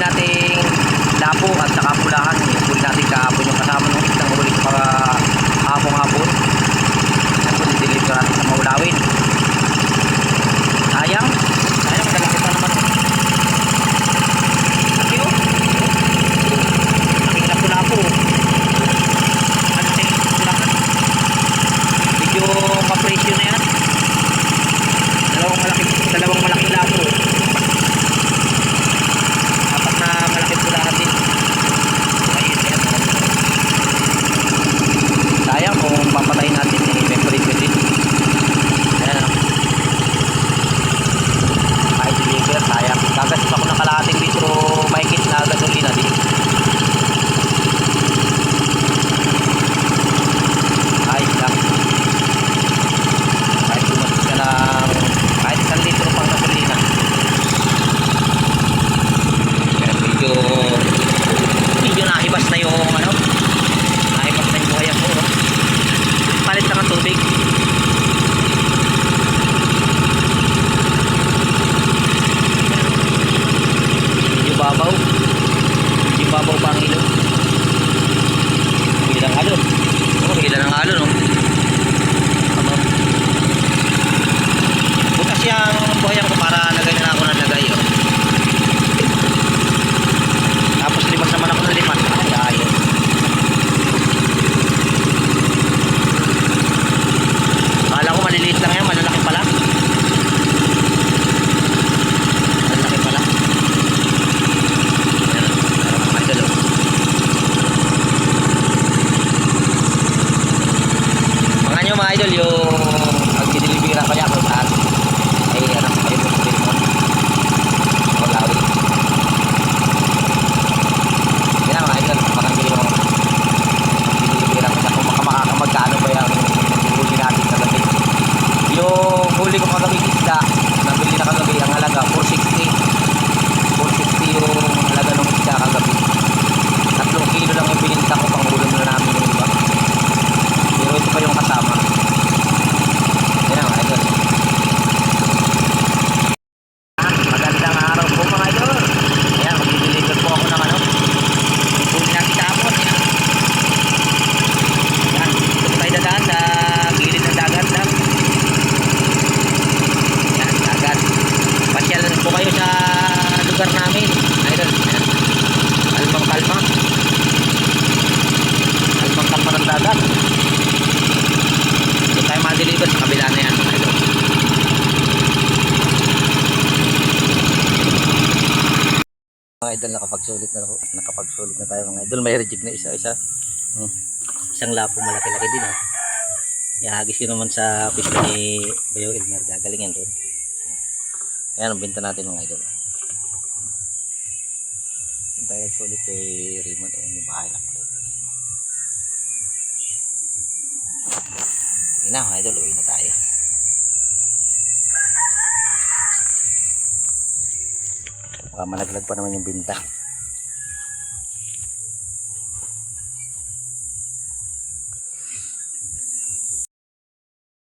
nating lapo at saka pulahan. Yung huli natin kahapon yung kasama nung isang huli ko para hapong-hapon. Yan po, dideliver natin sa Maulawin. Sayang, malaki pa naman. Laki o. Laki na lapo. Ano sa yung pulahan? Medyo papresyo na yan. Dalawang malaking lapo. Apat na malaking pulahan din. Sayang kung papatayin natin may presyo din. Ayan o. May deliver, sayang. Gagastos ako ng kalahating litro mahigit na gasolina din. Ayos lang. Kahit gumastos ka ng kahit 1 litro pang gasolina. Medyo nahibas na yung ano, nahibas na yung buhayan ko, no? Palit lang ang tubig. Medyo babaw pa ang ilog. Hilang alon. Hilang ang alon, no? Bukas yung buhayan ko para lagay na ako ng lagay, oh. Tapos limas naman ako ng limas. Ay, ayos. Akala ko maliliit lang yan, malalaki pala. Malalaki pala. Ayan, mga idol, oh. Mga nyo mga idol, yung magdidilibira pa niya ako saan. Ay, ano, ayun mo sabihin mo. Maulawin. Yan mga idol, makakili mo. Magdidilibira pa niya kung makakagkano ba yung huli natin kagabi. Yung huli ko kagabi isda, nabili na kagabi ang halaga 460. 460 yung halaga ng isda kagabi. 3 kilo lang yung bininta ko pang ulam na namin yung iba. Pero ito pa yung kasama. Yan mga idol. Magandang araw po mga idol. Ayan, magdideliver po ako ng ano, yung huli natin kahapon. Ayan, ito tayo dadaan sa gilid ng dagat lang. Ayan, dagat. Pasyal po kayo sa lugar namin idol. Ayan, kalmang-kalma. Kalmang-kalma ng dagat. Ito tayo ma-deliver sa kabila na yan mga idol. Mga idol, nakapagsulit na tayo mga idol. May rejig na isa-isa. Isang lapo malaki-laki din, oh. Ihagis ko naman sa pista ni Bayo Elmer. Gagaling yan doon. Ayan ang binta natin mga idol. Yung tayo sulit kay Raymond. Ayan yung bahay na kulit. Tingin na mga idol, uwi na tayo. Baka malaglag pa naman yung binta.